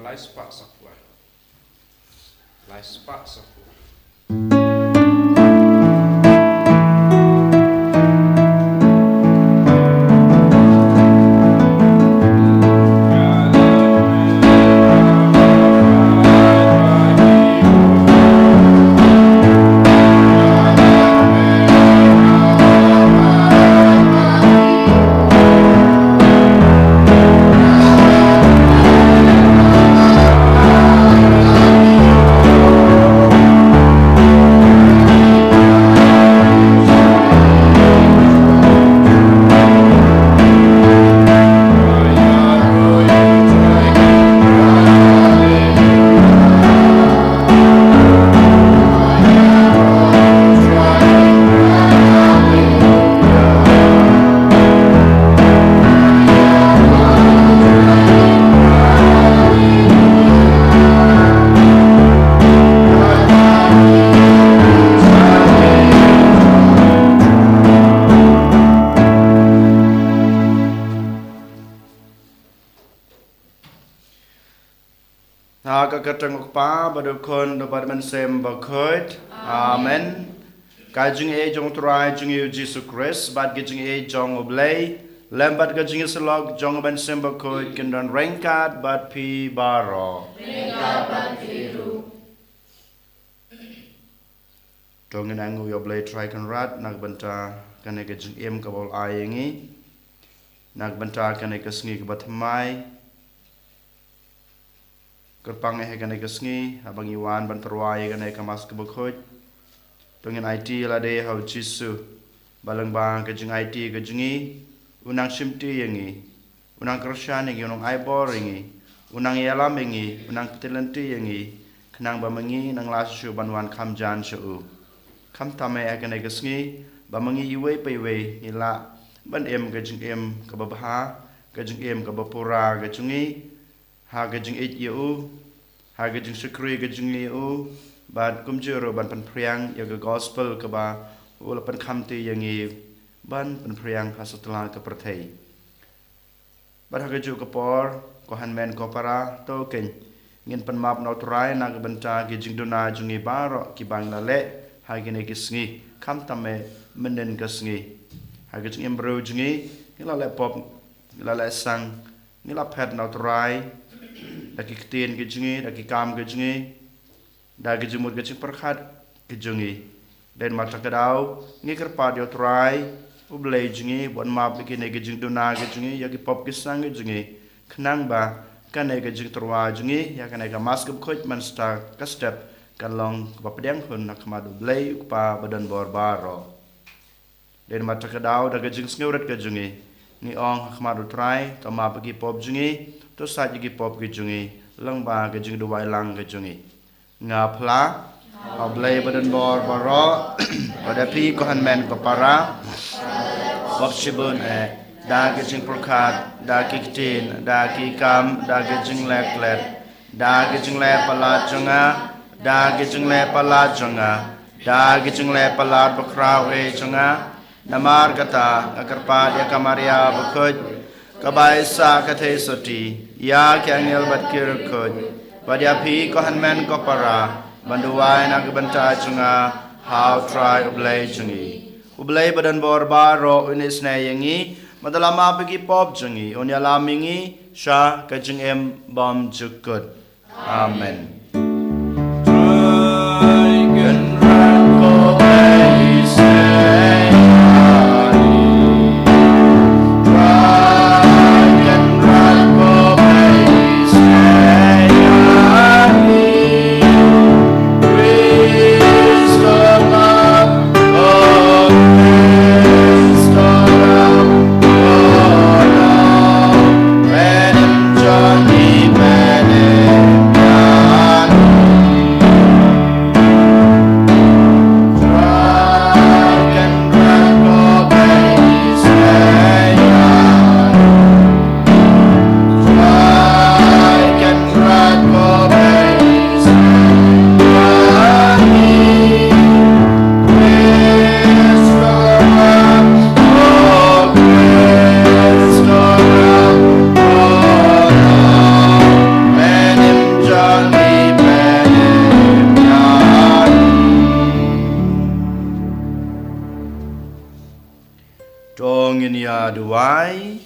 lai spa sakwa. Lai spa sakwa. Katang pa badukon do badman sem bakoit amen kajing e jong trai jing yu Jesus Christ bad gajing e jong oblay lambat gajing selog jong ban sem bakoit kendan rengkat bad pi baro rengkat bad pi ru dongin angu yo oblay try kan rat nak banta kan gajing em kabol ayengi nak banta kan kasngi ke batmai kerpang kanai kesngi abang Iwan banterwai kanai kamas kebukut dengan IT lade hau jisu balang bang kejeng IT kejengi unang simti yangi unang kershan yangi unang aibor yangi unang yalam yangi unang petilenti yangi kenang bamangi nang lasu banwan kamjan syu kam tamai kanai kesngi bamangi iwe paiwe ila ban em kejeng em kababha kejeng em kabapura kejengi ha gajing yu ha gajing sukri gajing yu bad kumjuro ban penpriang yaga gospel kaba ula pen khamti yangi ban penpriang hasutla ke perthai bad ha gaju kapor ko hanmen ko para to ken ngin pen map no trai na banta gajing dona jungi baro ki bang la le ha gine kisngi kham tame menen kasngi ha gajing embro jungi ngila le pop ngila le sang ngila pet no trai daki ketien kejungi, daki kam kejungi, daki jemur kejung perkhat kejungi, dan mata kedau, ni kerpa dia try, ublay jungi, buat map bikin kejung dona kejungi, ya ki pop kisang kejungi, kenang ba, kan kejung terwa jungi, ya kan mas kebukut mansta kastep, kan long kepadiang pun nak madu blay upa badan barbaro, dan mata kedau, daki kejung ngeurat kejungi, ni ong madu try, tama bagi pop jungi. To saji gi pop gi jungi lang ba gi jing duwai lang gi jungi nga phla oblay badan bor baro pada pi ko hanmen ko para opshibun da gi jing prokhat da gi tin da gi kam da gi jing leklet da gi jing le pala junga da gi jing le pala junga da gi jing le pala bokraw e junga namar kata akarpa dia kamaria bukhoj kabai sa kathe soti ya kyangel bat kirkoj padya phi ko hanmen ko para banduwai na banta chunga how try ublay chungi ublay badan bor baro unis na yangi madalama pagi pop chungi onya lamingi sha kajing em bom jukut amen Bene, duai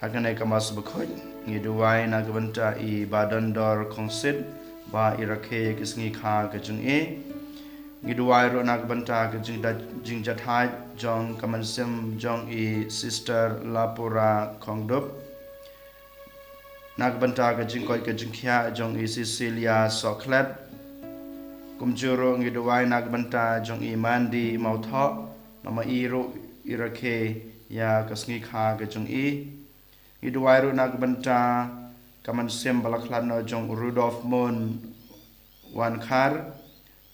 hakanai kamas bukhoj ngi duai na gabanta I badan dor kongsit ba irakhe kisngi kha kajung ngi duai ro na gabanta kajing da jing jathai jong kamansim jong I sister lapura kongdop na gabanta kajing koi kajing khia jong I Cecilia Soklet kumjuro ngi duai na gabanta jong I mandi mautho nama iro irakhe ya kasngi kha kajung ngi duai ro na gabanta kamansim balakhlano jong Rudolf Mon wan khar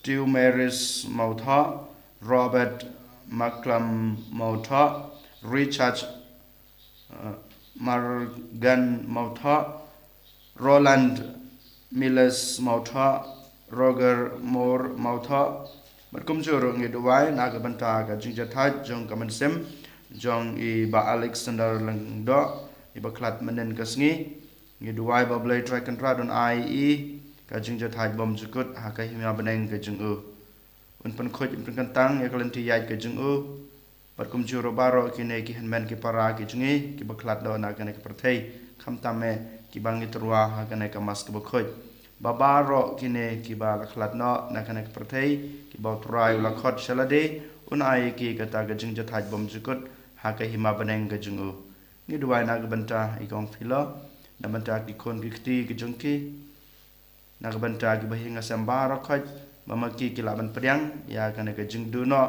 Tiu Maris mautho Robert Maklam mautho Richard Margan mautho Roland Miles mautho Roger Moore mautho berkumjuro ngi duai na gabanta ka jingjathaj jong kamansim jong I ba Alexander Langdo I ba klat menen kasngi ngi duai ba blai try contra don IE ka jingjathaj bom jukut ha ka himya beneng ka jungu un pan khoj un kantang ya kalanti yai ka jungu berkumjuro baro kine ki hanmen ki para ki jungi ki ba klat do na kana ki perthei khamtame ki bangi turwa ha kana ka mas ka ba khoj babaro kine ki ba lakhlat no na kana ki perthei ki ba turai la khot shalade un ai ki kata ka jingjathaj bom jukut ha ka hima beneng ka jungu ngi duai na gabanta ikong philo na banta ki kon ki kti ki jongki na gabanta ki bahinga sambara khoj mamaki ki laban priang ya kana ka jingdu no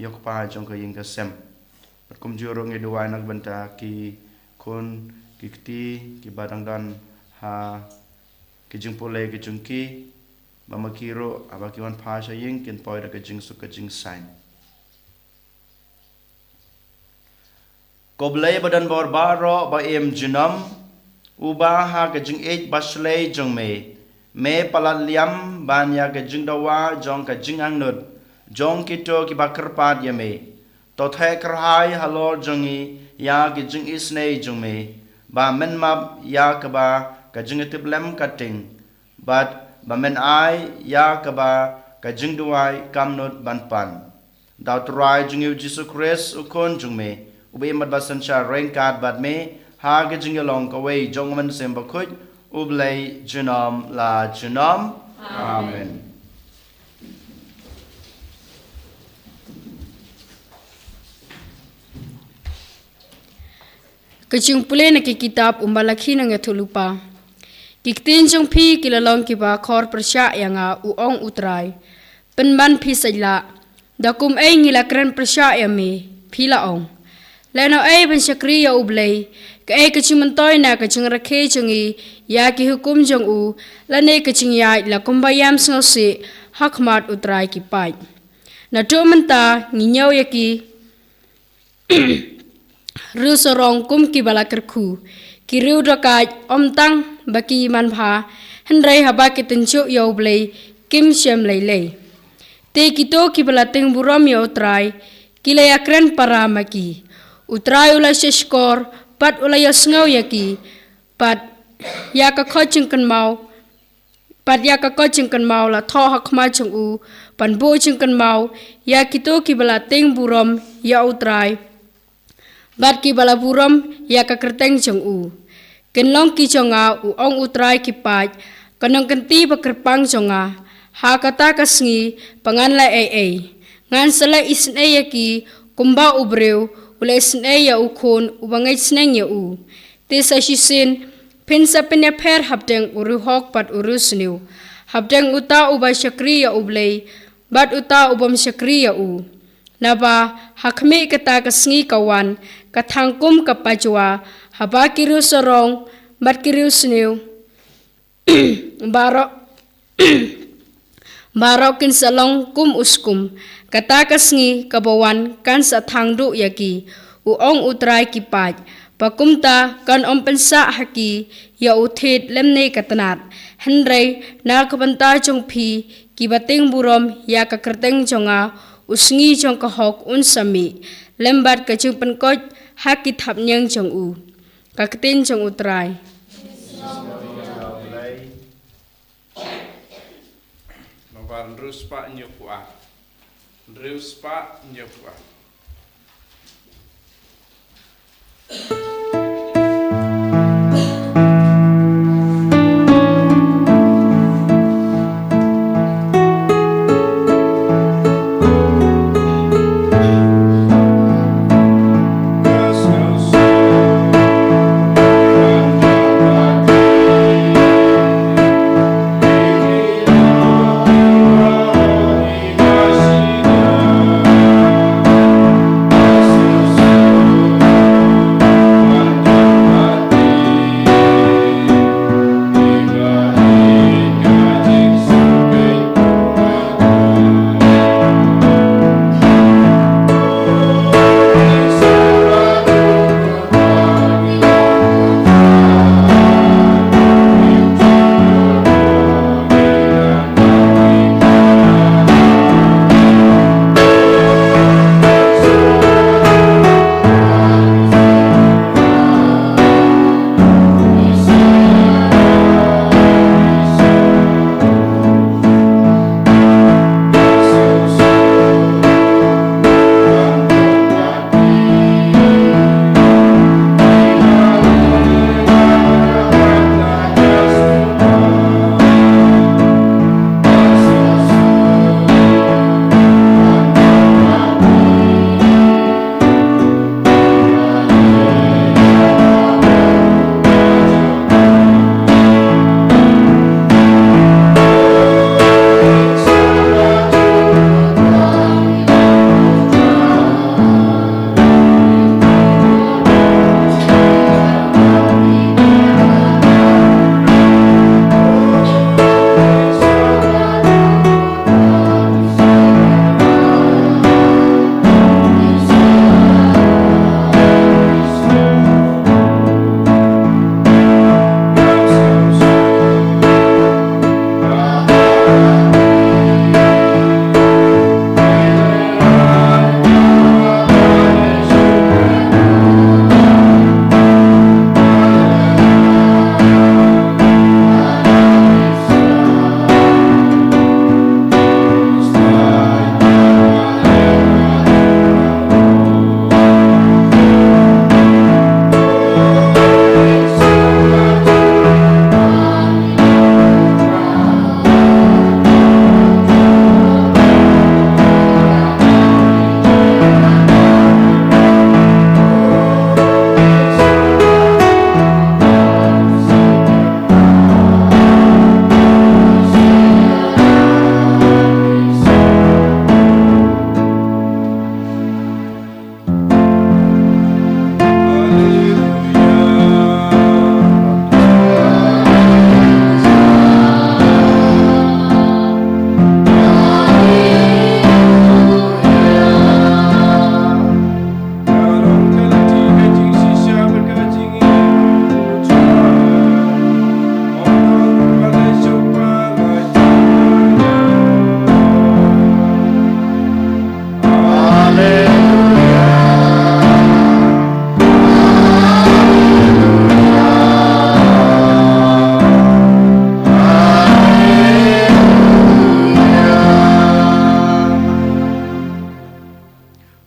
yok pa jong ka ying ka sem berkumjuro ngi duai na gabanta ki kon ki kti ki badang dan ha ki jingpole ki jongki mamaki ro abaki wan pa sha ying kin poi da ka jing su ka jing sign Koblai badan bor baro ba em junam uba ha ka jing ej baslei jong me palat liam ban ya ka jing dawa jong ka jing angnut jong kito ki bakarpat ya me to the krhai halor jongi ya ki jing isnei jong me ba men map ya ka jing tiblem kating but ba men ai ya ka jing duai kamnut ban pan daw trai jing Jesus Christ ukon jong me ube mat basan cha rengkat bat me ha ge jing long ka wei jong man sem ba khoj ublei junam la junam amen Kajung pule na ki kitab umbalakhi na nga thulupa kiktin jong phi kilalong ki ba khor prasya yanga uong utrai penban phi sajla dakum ai ngila kran prasya yame phi laong Leno ay ban syakri ya ublay, ka ay kachimantoy na kaching rakhe changi, ya ki hukum jang u, lane kaching ya la kumbayam sngosi, hakmat utray ki pay. Na manta nginyaw ya ki, riu sorong kum ki balakarku, ki riu rakaj omtang baki manpha, hendray haba ki tenchuk ya ublay, kim syam laylay. Te kito ki balating buram ya utray, kilayakran para maki. Utrai ulai seskor, pat ulai yasngau yaki, pat ya ka coaching kan mau la tho hak ma chung u, pan bo chung kan mau, ya kito ki bala ting buram ya utrai, bat ki bala buram ya ka kerteng chung u, ken long ki chonga u ong utrai ki pat, kanong kenti bakerpang chonga, ha kata kasngi pangan la ngan sala isne yaki kumba ubreu ulai snei ya ukon ubangai sneng ya u te sa shisin pensa penya pher habdeng uru hok pat uru sniu habdeng uta uba syakri ya ublei bat uta ubam syakri ya u naba hakme kata kasngi kawan kathangkum kapajwa haba kiru sorong bat kiru sniu barokin salong kum uskum kata kasngi kabawan kan sa thangdu yaki uong utrai kipat pakumta kan ompensa haki ya uthit lemne katanat henrei na kabanta chongphi kibating burom ya kakerteng chonga usngi chong kahok unsami lembat kachung penkoj haki thapnyang chong u kaktin chong utrai Mabar ruspa nyukwa Driu spa nyepa.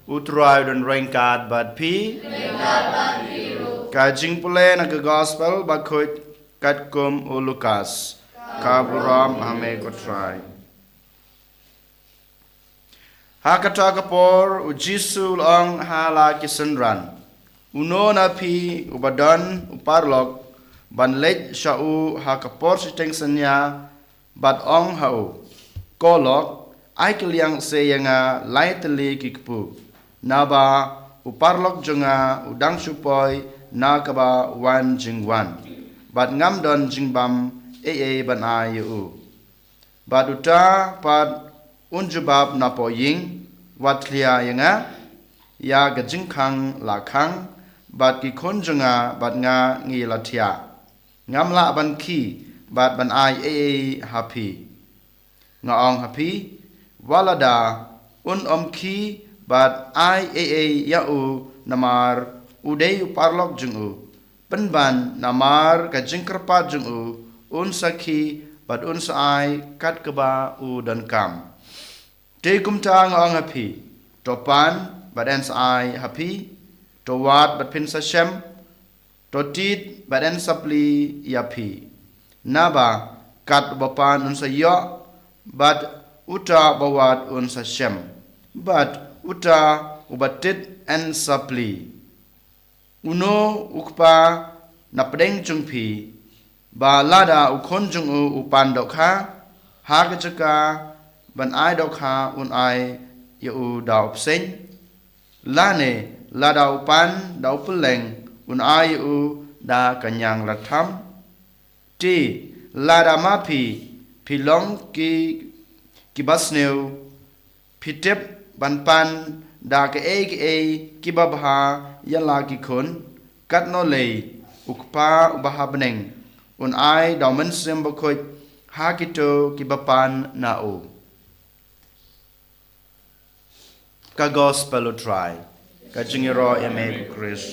Utrai dan rengkat bad pi. Kajing pule na ke gospel bakut kat kum u Lukas. Kaburam ame kotrai. Hakata kapor u Jisu long hala kisenran. Uno na pi ubadan uparlok ban lej shau hakapor siteng senya bad ong hau. Kolok ai keliang se yanga laiteli kikpu. Naba uparlok jonga udang supoi na kaba wan jingwan. Bad ngam don jingbam ban ayu. Bad uta pad unjubab napo ying watlia yanga ya gajingkang lakang bad ki konjonga bad nga ngi latia. Ngam la ban ki bad ban ai happy. Ngaong happy walada om ki bad ai yau namar udei parlok jungu penban namar kajingkerpat jungu unsaki bad unsai kat keba u dan kam te kumta ngong happy topan badan sai happy to wat bat pin sa shem to tit badan sapli yapi naba kat bapan un sa yo bat uta bawat un sa shem bat uta ubatit en sapli uno ukpa na pedeng chung phi ba lada ukhon chung u upan dok kha ha ka chaka ban ai dok kha un ai yu dau pseng la ne la dau pan dau puleng un ai yu da kanyang la tham ti la da ma phi long ki basneu phi tep ban pan da ke e ki babha yala ki khun kat no le ukpa ubaha beneng un ai dau men sem bokoi ha ki to ki bapan na o ka gospel o try ka jingiro eme Chris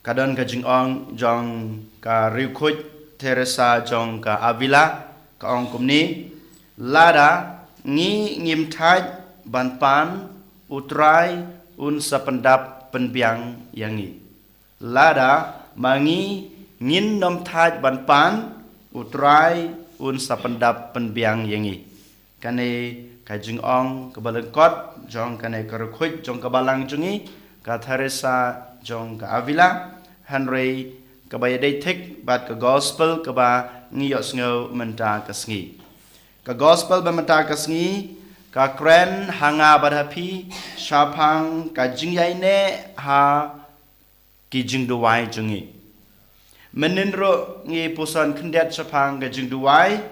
kadon ka jing ong jong ka rikhut Teresa jong ka Avila ka ong kumni lada ngi ngim thaj ban pan utrai un sapendap penbiang yangi lada mangi ngin nom thaj ban pan utrai un sapendap penbiang yangi kane ka jing ong ka balengkot jong kane ka rikhut jong ka balang jungi ka Teresa jong ka Avila Henry ka bayadai thik bat ka gospel ka ba ngiyot sngo menta ka sngi ka gospel ba menta ka sngi ka kren hanga badhapi shapang ka jingyai ne ha ki jingduwai jungi meninro ngi pusan khendet shapang ka jingduwai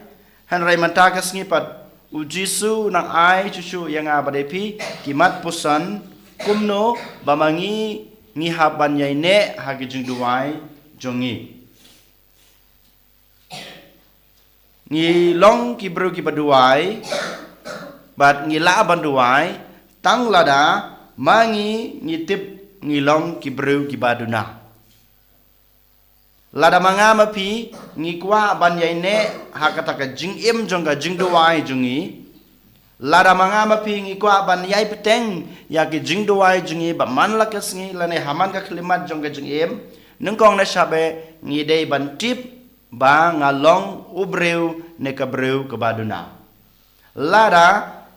Henry menta ka sngi pat ujisu nang ai chuchu yanga badhapi kimat pusan kumno bamangi ngi haban yai ne hagi jing duwai jongi ngi long ki bru ki baduai bat ngi la ban duai tang lada mangi ngi tip ngi long ki bru ki baduna lada manga mapi ngi kwa ban yai ne hakata ka jing im jonga jing duai jongi lada manga mapi ngi kwa ban yai peteng ya ki jing duai jungi ba man la ka sngi la ne haman ka klimat jong ka jing em nung kong na shabe ngi dei ban tip ba ngalong ubreu ne ka breu ka baduna lada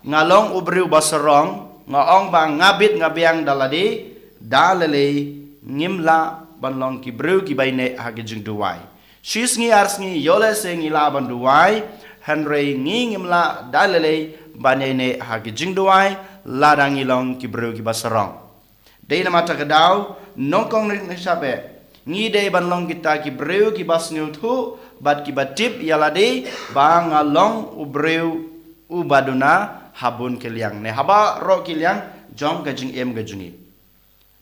ngalong ubreu basarong ngaong ba ngabit ngabiang daladi dalele ngimla ban long ki breu ki baine ha ki jing duai shis ngi ars ngi yole se ngi la ban duai Henry ngi ngimla dalele banene hagi jingduai ladang ilong ki bru ki basarong dei na mata kadau nongkong ni sabe ngi dei ban long kita ki bru ki basnu thu bat ki batip yalade bang along ubreu ubaduna habun keliang ne haba ro keliang jong ka jing em ga jungi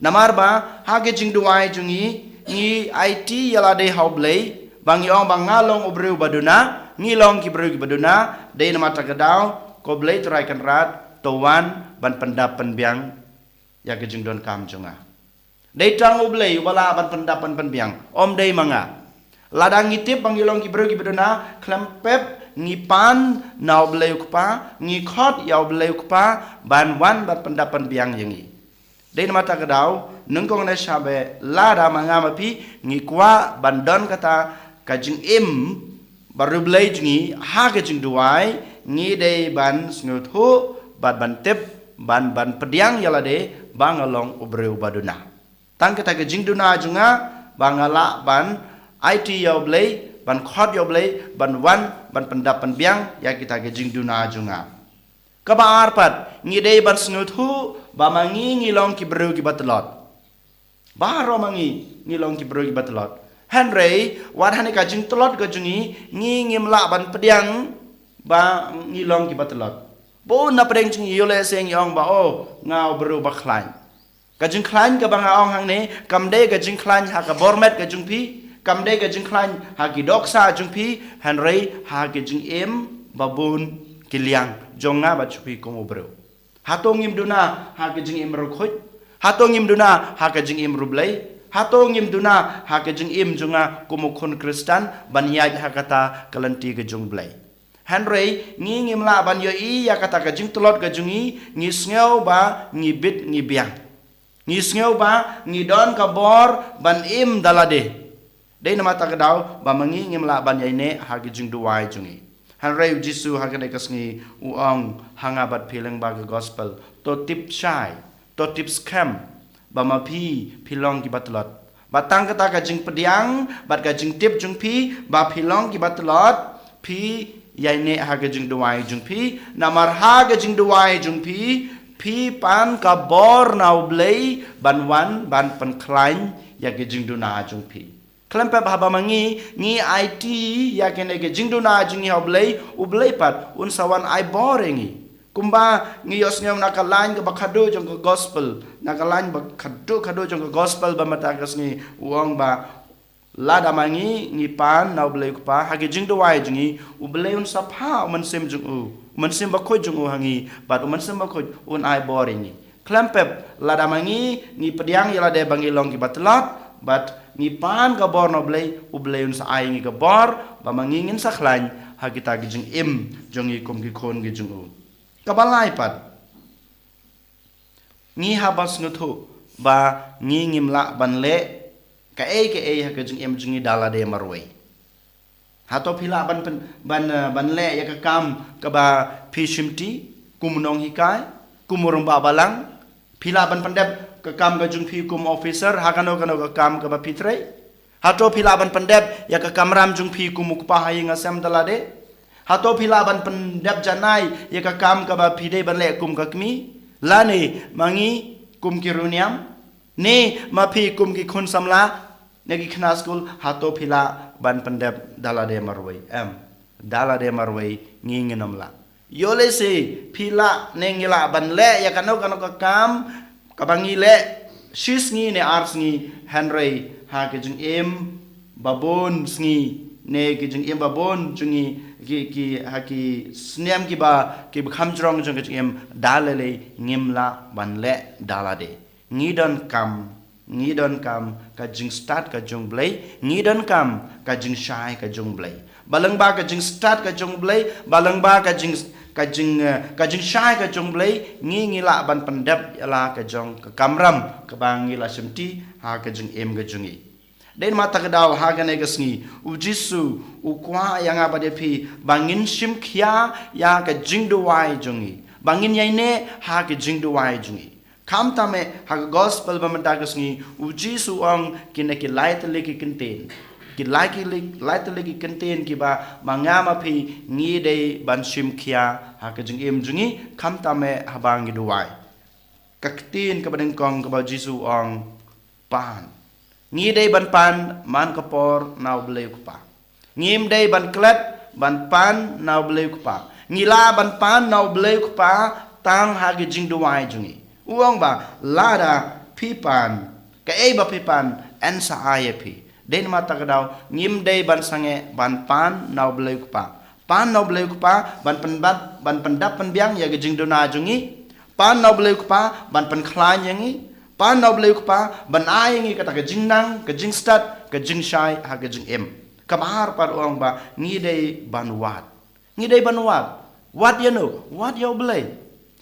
namar ba hagi jingduai jungi ngi IT yalade haublei bang yong bang ngalong ubreu baduna ngilong ki bru ki baduna dei na mata kadau ko blai trai kan rat towan ban pendap penbiang ya ke jing don kam jonga dei tang ublei bala ban pendap penbiang om dei manga ladang ngitip bangilong ki bru ki bedona klempep ngipan na ublei ukpa ngikhot ya ublei ukpa ban wan ban pendap penbiang yangi dei mata kadau nungkong na shabe lada manga mapi ngikwa ban don kata kajing im baru blai jingi ha ke jing duai ngi dei ban snuthu ban tip ban pediang yalade bangalong ubreu baduna tang kata ke jing duna junga bangala ban IT yoblei ban khot yoblei ban wan ban pendap penbiang ya kita ke jing duna junga kabar pat ngi dei ban snuthu ba mangi ngilong ki breu ki batlot baro mangi ngilong ki breu ki batlot Henry wadhane ka jing tlot ka jungi ngi ngimla ban pediang ba ngilong ki batlot bo na pedeng jing yole seng yong ba o ngau bru ba khlain ka jing khlain ka banga ong hang ne kam de ka jing khlain ha ka bormet ka jing pi kam de ka jing khlain ha ki doksa jing pi Henry ha ki jing em babun kiliang jonga ba chupi ko bru hatong im duna ha ki jing em ro khoj hatong im duna ha ka jing em rublei Hato ngim duna ha ke jing im junga kumukun Kristen ban yaj ha kata kalanti ke jung blai. Henry ngi ngim la ban yo I ya kata ke jing telot ke jungi ngi sngew ba ngi bit ngi biang. Ngi sngew ba ngi don ka bor ban im dalade. Dei nama ta kedau ba mangi ngim la ban yai ne ha ke jing duai jungi. Henry Jisu ha ke ne kasngi uang hangabat pileng ba ke gospel to tip shai to tip scam ba ma pi pilong ki batlot. Batang kata ka jing pediang bat ka jing tip jung pi ba pilong ki batlot pi yai ne ha ke jing duai jung pi namar ha ke jing duai jung pi pan ka bor nau blei ban wan ban pan klain ya ke jing duna jung pi. Kelempe bahaba mangi ngi IT ya ke ne ke jing duna jung ha blei u blei pat un sawan ai boringi. Kumba ngi yosnya nakalain ke bakado jong ke gospel nakalain bakado jong ke gospel ba mata kasni uang ba lada mangi ngi pan nau blei kupa hage jing duai jungi u blei un sapha man sim jung u man sim ba khoj jung u hangi bat man sim ba khoj un ai boringi klempep lada mangi ngi pediang yala de bangi long ki batlat bat ngi pan ka bor no blei u blei un sa ai ngi ka bor ba mangi ngin sakhlain hage ta gi jing im jongi kum ki khon gi jung u kabalai pat ngi habas nguthu ba ngi ngimla ban le ka e ha ke jing em jingi dala de marwei hato phila ban le ya ka kam ka ba phishimti kumnong hikai kumurung ba balang phila ban pandep ka kam ka jung phi kum officer ha kano ka kam ka ba phitrei hato phila ban pandep ya ka kamram jung phi kumuk pa hayinga sam dala de hato phila ban pendap janai ya ka kam ka ba phide ban le kum ka kmi lani mangi kum ki runiam ne ma phi kum ki khun samla ne ki khna school hato phila ban pendap dala de marwei dala de marwei ngi nginam la yole se phila ne ngila ban le ya kano ka kam ka bangi le shis ngi ne ars ngi Henry ha ke jing em babon sngi ne ki jing em babon jungi ki haki snem ki ba ki kham jrong jong ki em dalale ngimla banle dalade ngidon kam ka jing start ka jong blai ngidon kam ka jing shai ka jong blai balang ba ka jing start ka jong blai balang ba ka jing shai ka jong blai ngila ban pandap la ka jong ka kamram ka bangila simti ha ka jing em ka jongi den mata kedau hagane gasngi u Jisu u kwa yang abade phi bangin sim khia ya ka jingduwai jungi bangin yaine ha ka jingduwai jungi kam tame ha gospel ba mata gasngi u Jisu ang kinaki light leki contain ki light leki contain ki ba mangama phi ngi dei ban sim khia ha ka jing em jungi kam tame ha bangi duwai kaktin ka badeng kong ka ba Jisu ang pan ngi dei ban pan man kapor nau bleu kupa ngim dei ban klet ban pan nau bleu kupa ngila ban pan nau bleu kupa tang hagi jing duai jungi uang ba lada pipan ka ba pipan en sa ayepi den mata kadau ngim dei ban sange ban pan nau bleu kupa pan nau bleu kupa ban pendap penbiang ya jing duna jungi pan nau bleu kupa ban pen klan yangi pan nau bleu kupa ban ai kata ke jing nang ke jing start ke jing shai ha ke jing em kamar par uang ba ngi dei ban wat what you know what you blei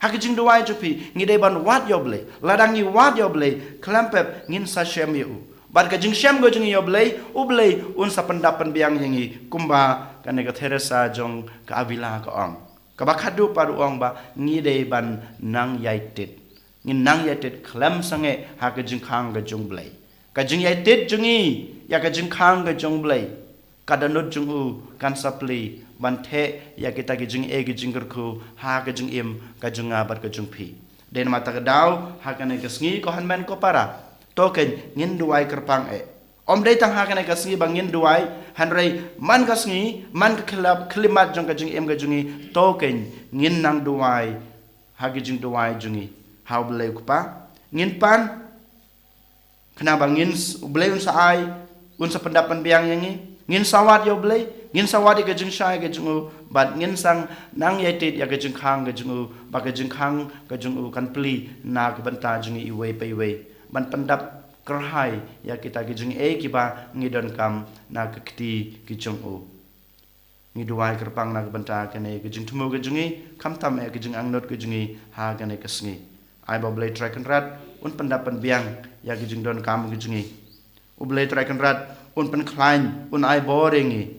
ha ke jing duai chupi ngi dei ban what you blei ladang ngi what you blei klampep ngin sa shem yu bar ke jing shem go jing you blei u blei un sa pendapan biang yangi kumba kan ke Teresa jong ka avila ka ong ka ba khadu par uang ba ngi dei ban nang yaitit ngin nang yatit klam sange ha ka jing khang ga jung blai ka jing yatit jungi ya ka jing khang ga jung blai ka danut jung u kan sapli ban the ya kita ki jing e ki jing ku ha ka jing im ka jung abar ka jung phi den mata ka dau ha ka ne ka sngi ko han men ko para to ken ngin duai kerpang e om dei tang ha ka ne ka sngi bang ngin duai han rei man ka sngi man ka khlap klimat jong ka jing em ka jungi to ken ngin nang duai ha ki jing duai jungi how bleu kupa ngin pan kena bangin bleu sa ai un sa pendapan biang yangi ngin sawat yo blei ngin sawat ke jing shai ke jing bat ngin sang nang yatit ya ke jing khang ke jing ba ke jing khang ke jing kan pli na ke banta jing i wei pe wei ban pendap kerhai ya kita gejeng kiba ngidon kam na kekti gejeng o ngiduai kerpang na benta kene gejeng tumu gejengi kam tam gejeng angnot gejengi ha gane kesngi ai boblei track and rat un pendapan biang ya gejeng don kam gejengi ublei track and rat un pen klein un ai boringi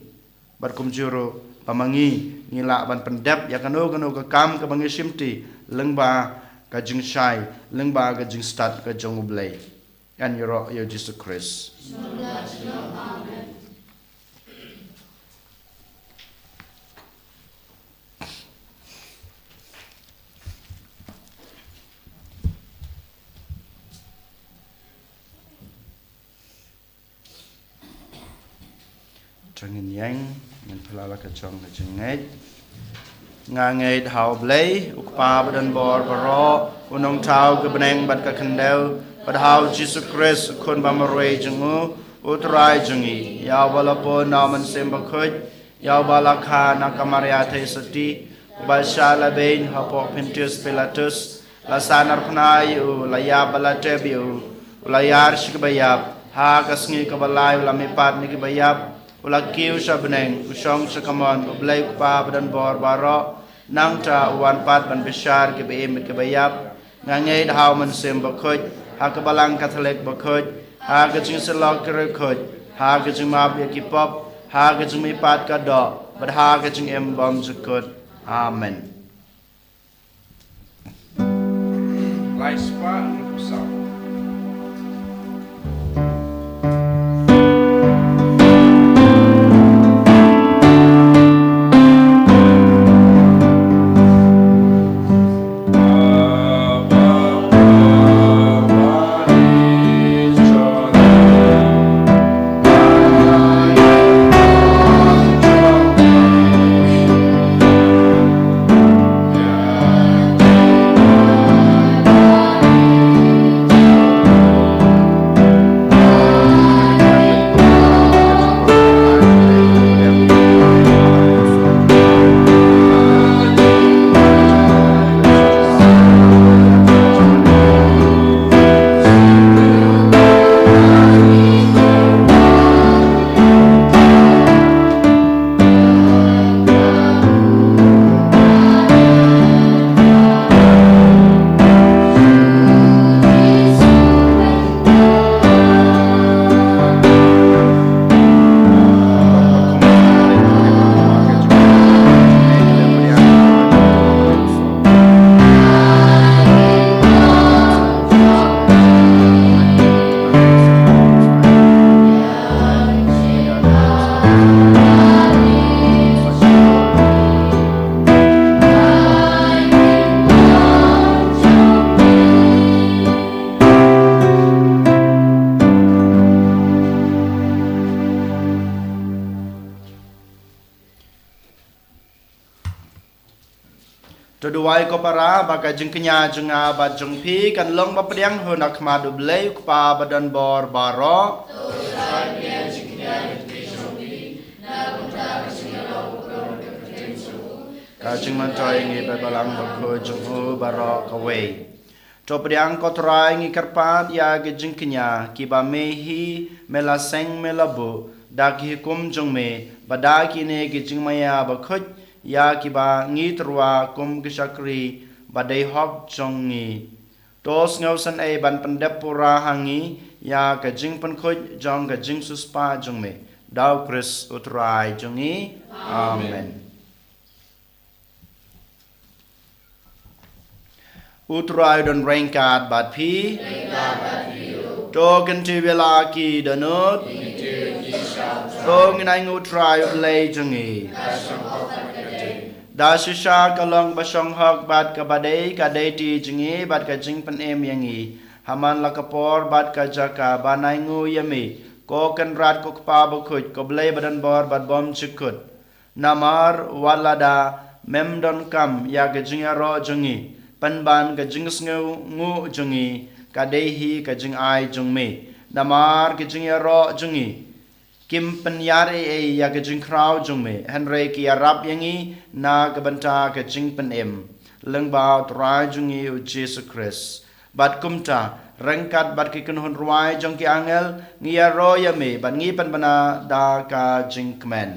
bar kum juro pamangi ngila ban pendap ya kano ke kam ke bangi simti lengba kajing shai lengba kajing start ke jong ublei and your Jesus Christ. Trangin yang men pelala ka chong ka jengait ngangait hau blei ukpa badan bor baro unong tau ke beneng bat ka kendel bad hau Jesus Christ kun bamarwe jengu utrai jengi ya walaupun naman semba khoj ya balakha na kamaria the sati bashala bein hapo Pontius Pilatus la sanar pnai u la ya balatebiu la yar shikbayab ha kasngi ka balai la mepat ni bayab ulakiu sabneng usong sakamon ublay pa badan bor baro nang ta wan pat ban bishar ke beem ke bayap ngangay dahaw man sem bakhoj ha ke balang Catholic bakhoj ha ke jing selok ke khoj ha ke jing map ye kipop ha ke jing mi pat ka do bad ha ke jing em bom jukut amen Laispa Nusau. Tuduai ko para baka jeng kenya jeng abad jeng pi kan long bapriang hunak madu blei pa badan bor baro ka jeng mantoy ngi balang bakho jeng hu baro kawe to priang ko trai ngi karpat ya ge jeng kenya ki ba mehi melaseng melabu daki kum jeng me badaki ne ge jeng maya bakhoj ya kiba ngi terwa kum kisakri badai hok jongi tos ngausan ai ban pendep pura hangi ya ka jing pen khoj jong ka jing suspa jong me dau Chris utrai jongi amen utrai don rengkat bat pi to kan ti vela ki danut to ngai ngutrai lei jongi Dasisha kalong basong hok bat ka badai ka deiti jingi bat ka jing pen em yangi haman lakapor bat ka jaka banai ngu yami ko kan rat ko pa bukhut ko blai badan bor bat bom chikut namar walada memdon kam ya ka jing aro jingi panban ka jing ngu jingi ka dehi ka jing ai jung me namar ka jing aro jingi Kim penyari ya ke jing krau jung me Henry ki arab yangi na ke banta ke jing pen em leng ba trai jungi u Jesus Christ bat kumta rengkat bat ki kun hun ruai jong ki angel ngia ro ya me bat ngi pan bana da ka jingkmen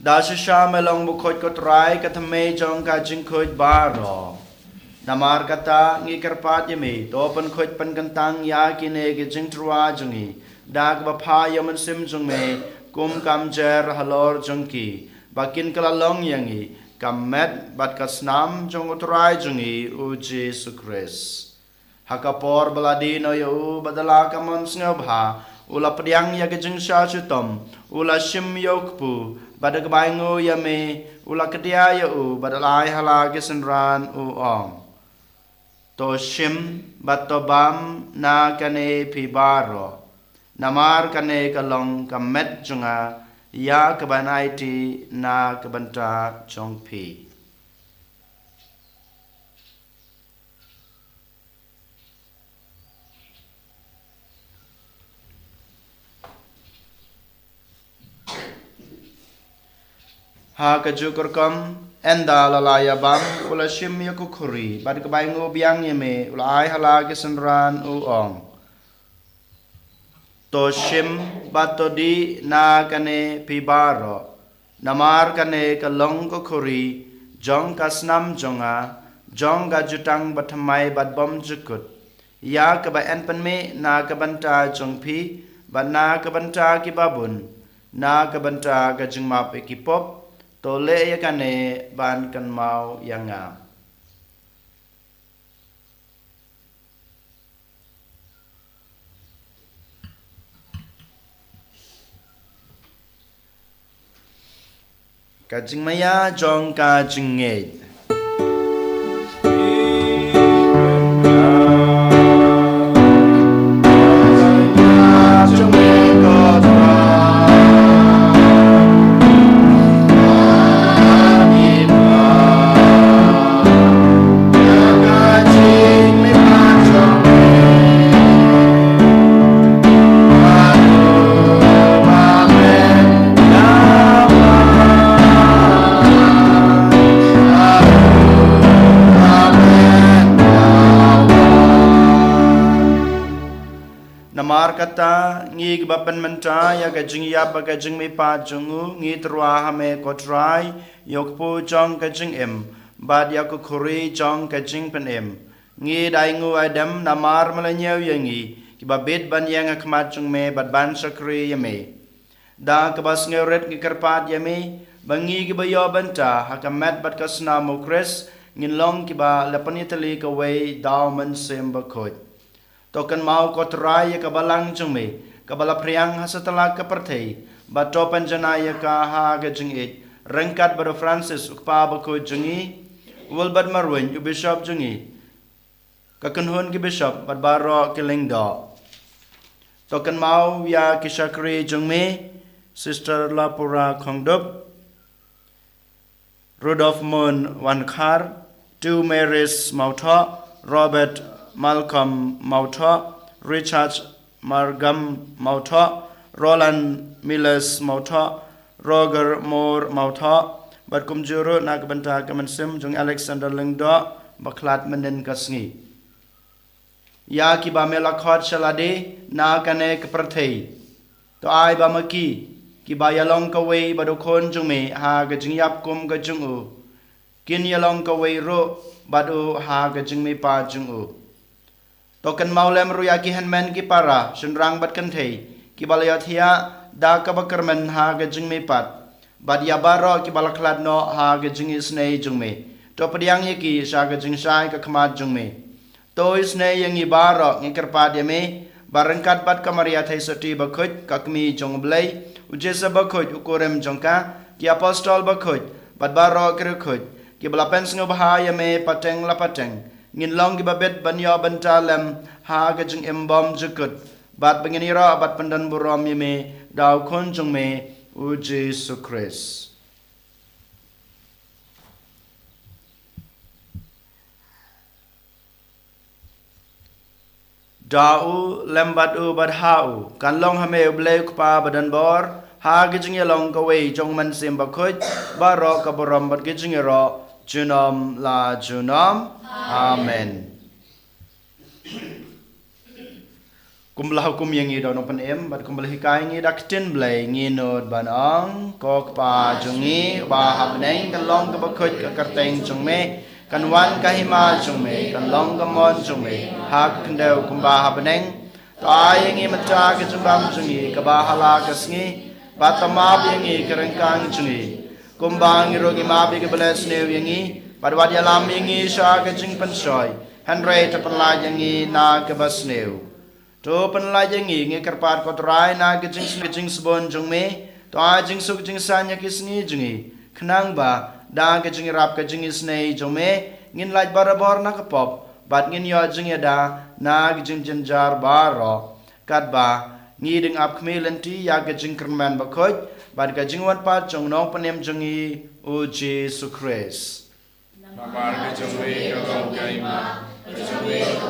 da shisha melong bukhoj kot rai kathame jong ka jingkhoj baro namar kata ngi kerpat yemi to pan khoj pan kantang ya kine ge jingtrua jungi dag ba pha yaman sim jung me kum kam jer halor jungki bakin kala long yangi kamet bat kasnam jong utrai jungi u Jesu Christ hakapor baladi no yu badala kamon snobha ula pediang ya ge jingsha chutom ula shim yokpu badak baingo ya me ula kedia ya u badalai hala gesenran u ong to shim batobam na kane pibaro namar kane kalong kamet junga ya kabanaiti na kabanta chongpi ha kajukur kam enda lalaya bam ula shim yakukuri bad kabaingo biang yeme ula ai hala gesenran u ong to shim batodi na kane pibaro namar kane kalong kukuri jong kasnam jonga jong gajutang bathamai badbom jukut ya kaba enpanme na kabanta jongpi bad na kabanta kibabun na kabanta gajingmap ekipop to le ya kane ban kan mau yanga kajing maya jong kajing nge namar kata ngi bapan menta ya kajing ya ba kajing me pa jungu ngi trwa hame kotrai yokpo jong kajing em bad ya ko khuri jong kajing pen em ngi dai ngu adam namar malanyau yangi ki ba bet ban yang khmat jung me bad ban sakri yame da ka bas ngeret ngi karpat yame bangi ki ba yo banta hakamat bad kasna mukres ngin long ki ba lapanitali ka wei daw man sem ba khoj tokan mau kotrai ka balang jungme ka bala priang hasatala ka perthei ba topan janaya ka ha ga jingit rengkat bar Francis ukpa ba ko jungi ulbad marwen u bishop jungi ka kanhon ki bishop bad baro kilingdo tokan mau ya kishakri jungme sister lapura khongdop Rudolph Moon Wankar 2 Marys Mautha Robert Malcolm Mautha, Richard Margam Mautha, Roland Millers Mautha, Roger Moore Mautha, bat kumjuru nak banta kamansim jung Alexander Lengdo baklat menden kasngi. ya ki ba melakhot shalade na kane ke prathei to ai ba maki ki ba yalong ka wei ba do khon jung me ha ga jing yap kum ga jung u kin yalong ka wei ro ba do ha ga jing me pa jung u to kan maulem ru ya ki hanmen ki para sunrang bat kan thei ki ba ya thia da ka ba kermen ha ga jing me pat bad ya baro ki balaklat no ha ga jing isnei jung me to padiang ye ki sa ga jing sai ka khmat jung me to isnei yang i baro ngi kerpa de me barangkat bat kamaria thai soti ba khoj kakmi jong blai ujesa ba khoj ukorem jongka ki apostol ba khoj bat baro kre khoj ki balapen sngo ba ya me pateng la pateng ngin long ki babet banyo bantalem ha ga jing embom jukut bat bangini ra bat pandan burom ye me daw khon jong me o Jesus Christ. Dau lembat u bad hau kan long hame blei kpa badan bor ha gijing long ka wei jong man sim ba khoj ba ro ka borom bad gijing ro junom la junom amen. Kumlah hukum yang i don open em bat kumlah hikai ngi daktin blai ngi nod ban ong kok pa jungi ba hab neng kan long ka bakhoj ka karteng jung me kan wan ka hima jung me kan long ka mon jung me ha kndeu kum ba hab neng to ai ngi mata ka jung bam jungi ka ba hala ka sngi ba tamab yang i kerengkang jungi kum ba ngi rogi ma bi ka bless new yang i ba wat ya lam yang i sha ka jing pan soi hanre ta pan la yang i na ka bas new to pan la jeng ngi kerpat ko trai na gijing sebon jung me to a jing suk jing sanya kisni jungi khnang ba da gijing rap ka jing isnei jung me ngin laj barabor na kapop bat ngin yo jing da na gijing jenjar baro kat ba ngi ding ap khmelenti ya gijing kerman ba khoj bat ka jing wat pa jung no panem jungi o Jesus Christ Babar ke jumwe ka long kai ma. Jumwe ka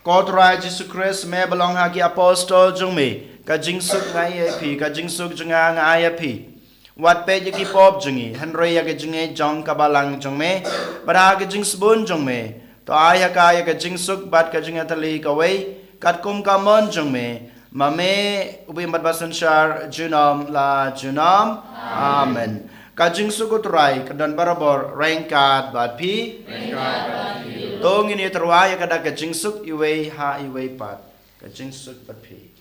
Kotrai Jesus Christ me belong hagi apostol jung me ka jing suk ngai pi ka jing suk junga ngai pi wat pe ki pop jungi hanre ya ka jinge jong ka balang jung me bara ka jing sbun jung me to aya ka ya ka jing suk bat ka jinga tali ka wei kat kum ka mon jung me ma me ubi mat basan shar junom la junom amen ka jing suk utrai ka dan barabor rengkat bat pi Tong ini terwaya kada ka jing suk iwei ha iwei pat ka jing suk pat pi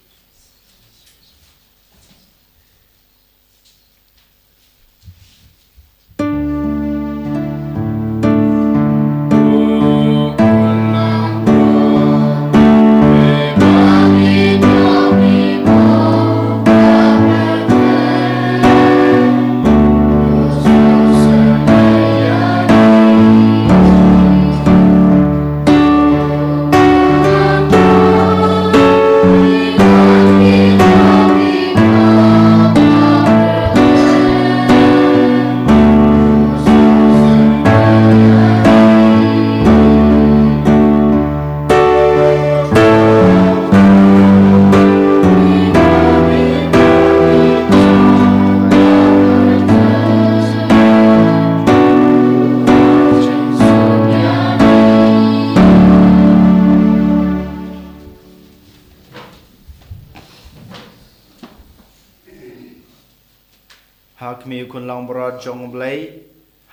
hak mi kun long brod jong blai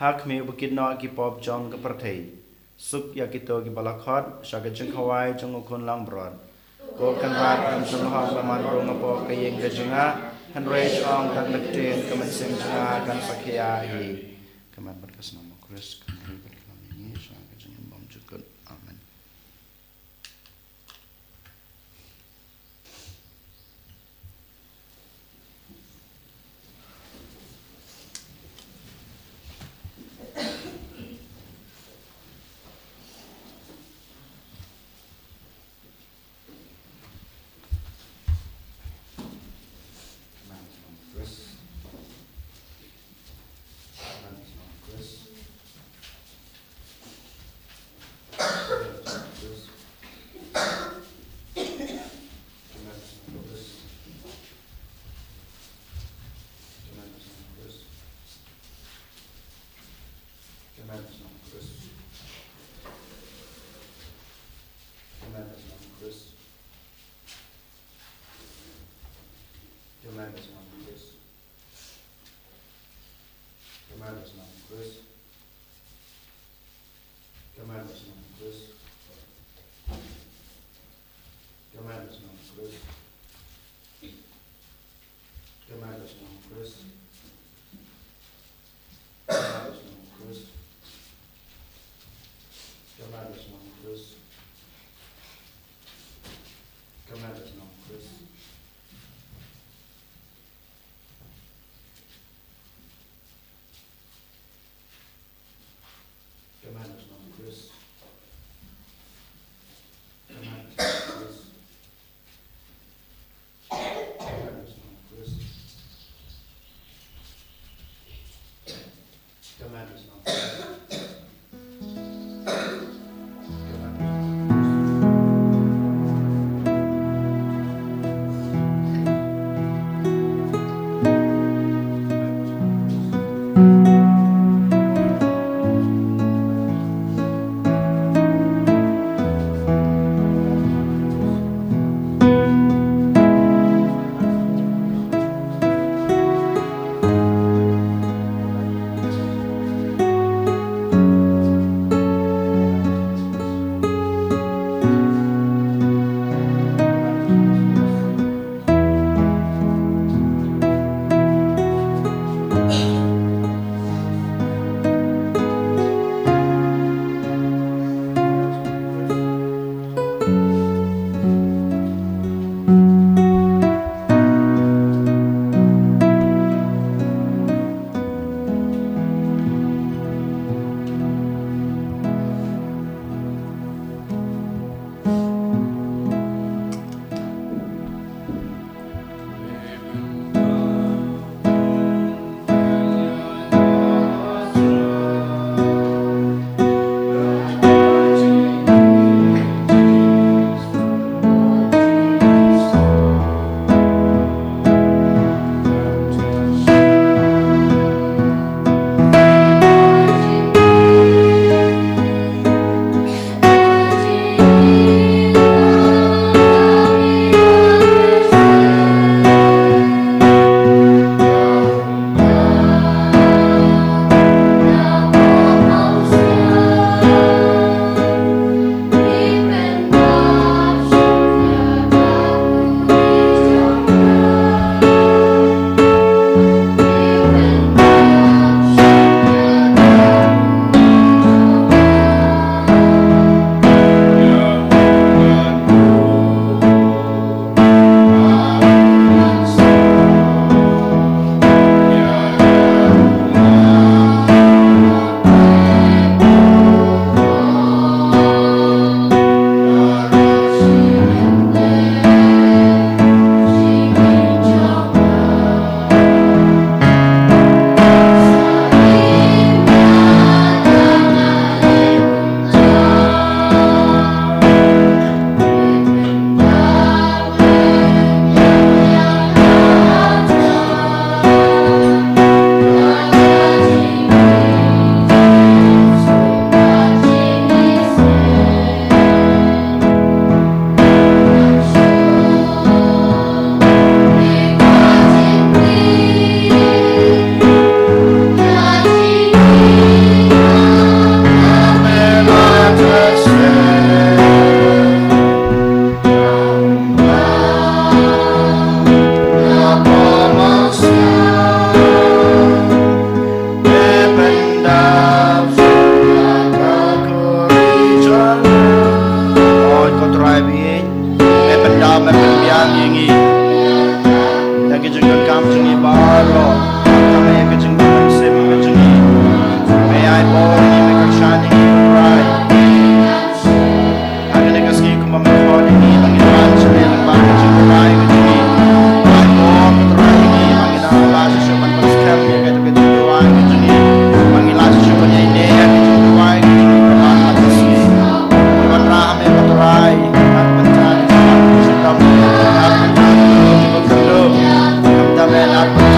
hak mi bukit no ki pop jong ka prathei suk ya kito ki balakhot sha ka jing khawai jong kun long brod ko kan rat kan sung ha ba man ro ngapo ka yeng ka junga han re ong kan lekten ka man sing junga kan sakhya hi kaman berkas nama Kristus kan ri berkami ni sha ka jing bom jukut amen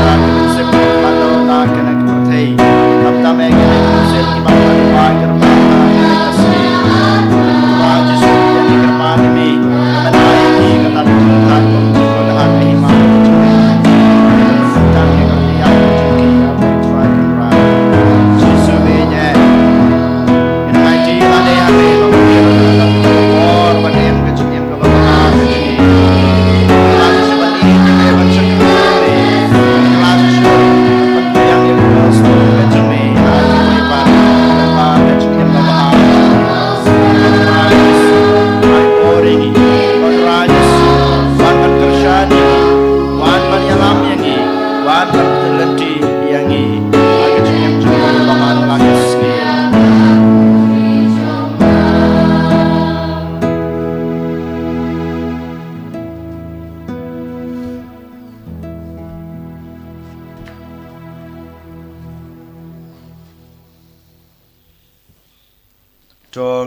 Amen.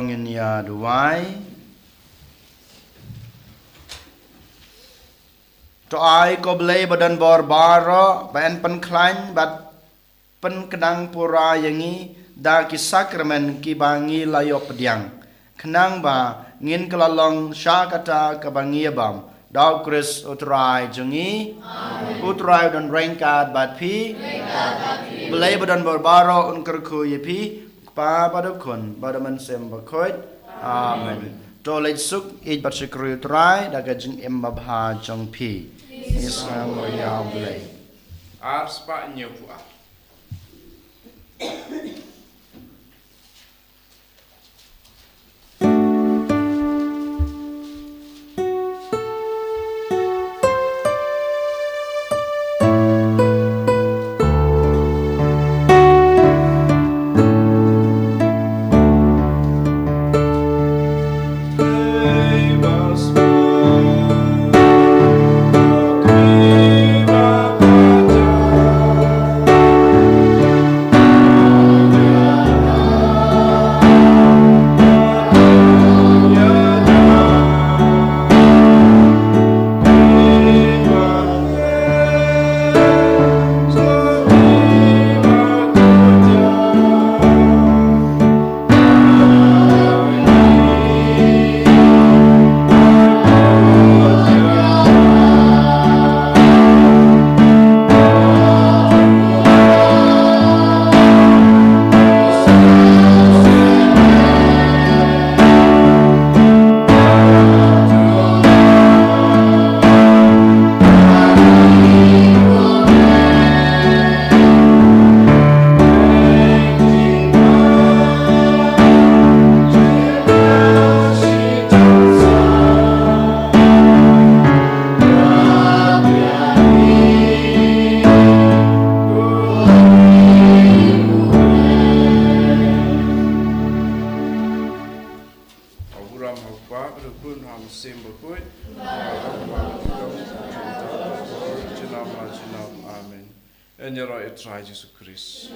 ngin ya duai to ai ko blei badan bor baro ban pen klan bat pen kedang pura yangi da ki sakramen ki bangi layo pediang kenang ba ngin kelalong syakata ka bangi bam dau kris utrai jungi utrai dan rengkat bat pi blei badan bor baro un kerku yepi pa badukun badaman sem bakoit amen to lej suk ij bat sikru utrai da ka jing em babha jong pi Islam ya blei Ars pa nyo po Amen. En jara etrai Jesu Christ.